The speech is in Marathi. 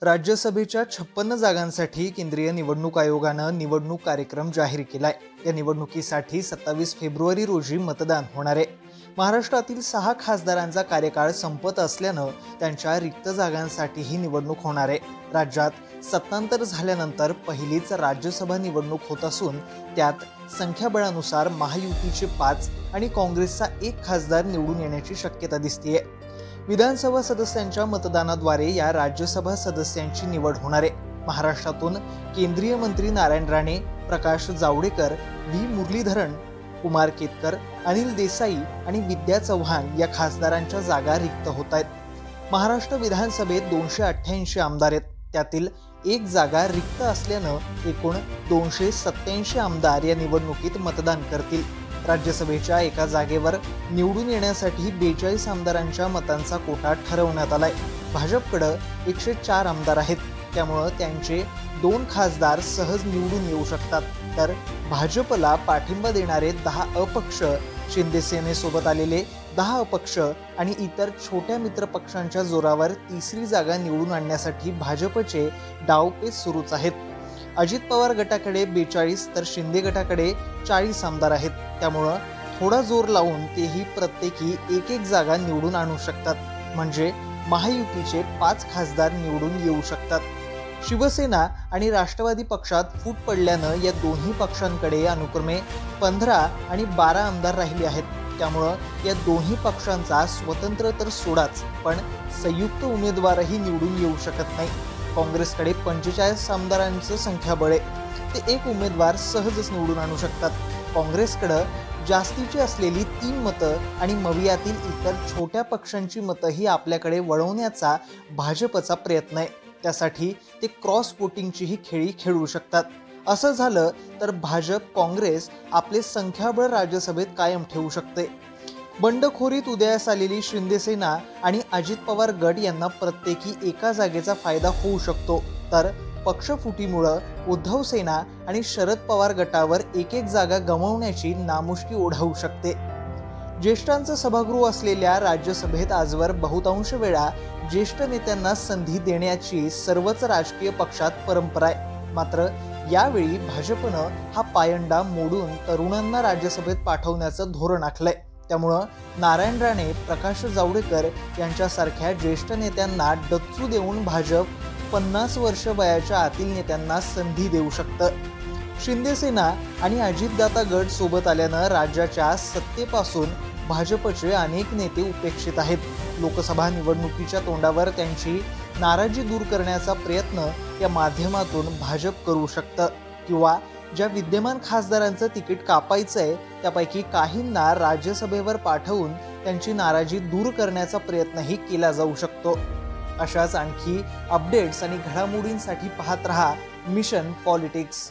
राज्यसभेच्या 56 जागांसाठी केंद्रीय निवडणूक आयोगानं निवडणूक कार्यक्रम जाहीर केलाय। या निवडणुकीसाठी 27 फेब्रुवारी रोजी मतदान होणार आहे। महाराष्ट्रातील 6 खासदारांचा कार्यकाळ संपत असल्यानं त्यांच्या रिक्त जागांसाठीही निवडणूक होणार आहे। राज्यात सत्तांतर झाल्यानंतर पहिलीच राज्यसभा निवडणूक होत असून त्यात संख्याबळानुसार महायुतीचे 5 आणि काँग्रेसचा 1 खासदार निवडून येण्याची शक्यता दिसतेय। विधानसभा सदस्यांच्या मतदानाद्वारे या राज्यसभा सदस्यांची निवड होणार आहे। महाराष्ट्रातून केंद्रीय मंत्री नारायण राणे, प्रकाश जावडेकर, व्ही मुरलीधरन, कुमार केतकर, अनिल देसाई आणि विद्या चव्हाण या खासदारांच्या जागा रिक्त होत आहेत। महाराष्ट्र विधानसभेत 288 आमदार आहेत, त्यातील 1 जागा रिक्त असल्यानं एकूण 287 आमदार या निवडणुकीत मतदान करतील। राज्यसभेच्या एका जागेवर निवडून येण्यासाठी 42 आमदारांच्या मतांचा कोटा ठरवण्यात आलाय। भाजपकडे 104 आमदार आहेत, त्यामुळे त्यांचे 2 खासदार सहज निवडून येऊ शकतात। तर भाजपला पाठिंबा देणारे 10 अपक्ष, शिंदे सेनेसोबत आलेले 10 अपक्ष आणि इतर छोट्या मित्र पक्षांच्या जोरावर तिसरी जागा निवडून आणण्यासाठी भाजपचे डावपेच सुरूच आहेत। अजित पवार गटाकडे 42 तर शिंदे गटाकडे 40 आमदार आहेत, त्यामुळे थोडा जोर लावून तेही प्रत्येकी 1-1 जागा निवडून आणू शकतात। म्हणजे महायुतीचे 5 खासदार निवडून येऊ शकतात। शिवसेना आणि राष्ट्रवादी पक्षात फूट पडल्यानं या दोन्ही पक्षांकडे अनुक्रमे 15 आणि 12 आमदार राहिले आहेत, त्यामुळे या दोन्ही पक्षांचा स्वतंत्र तर सोडाच, पण संयुक्त उमेदवारही निवडून येऊ शकत नाही। काँग्रेसकडे 45 आमदारांचं संख्याबळ आहे, ते 1 उमेदवार सहजच निवडून आणू शकतात। काँग्रेसकडे जास्तीची असलेली 3 मतं आणि मवियातील इतर छोट्या पक्षांची मतंही आपल्याकडे वळवण्याचा भाजपचा प्रयत्न आहे। त्यासाठी ते क्रॉस वोटिंगचीही खेळी खेळू शकतात। असं झालं तर भाजप काँग्रेस आपले संख्याबळ राज्यसभेत कायम ठेवू शकते। बंडखोरीत उदयास आलेली शिंदे सेना आणि अजित पवार गट यांना प्रत्येकी 1 जागेचा फायदा होऊ शकतो, तर पक्षफुटीमुळे उद्धव सेना आणि शरद पवार गटावर 1-1 जागा गमावण्याची नामुष्की ओढावू शकते। ज्येष्ठांचं सभागृह असलेल्या राज्यसभेत आजवर बहुतांश वेळा ज्येष्ठ नेत्यांना संधी देण्याची सर्वच राजकीय पक्षात परंपरा आहे। मात्र यावेळी भाजपनं हा पायंडा मोडून तरुणांना राज्यसभेत पाठवण्याचं धोरण आखलंय। त्यामुळे नारायण राणे, प्रकाश जावडेकर यांच्यासारख्या ज्येष्ठ नेत्यांना डच्चू देऊन भाजप 50 वर्ष वयाच्या आतील नेत्यांना संधी देऊ शकतं। शिंदे सेना आणि अजितदादा गट सोबत आल्यानं राज्याच्या सत्तेपासून भाजपचे अनेक नेते उपेक्षित आहेत। लोकसभा निवडणुकीच्या तोंडावर त्यांची नाराजी दूर करण्याचा प्रयत्न या माध्यमातून भाजप करू शकतं, किंवा ज्या विद्यमान खासदारांचं तिकीट कापायचंय त्यापैकी काहींना राज्यसभेवर पाठवून त्यांची नाराजी दूर करण्याचा प्रयत्नही केला जाऊ शकतो। अशाच आणखी अपडेट्स आणि घडामोडींसाठी पाहत रहा मिशन पॉलिटिक्स।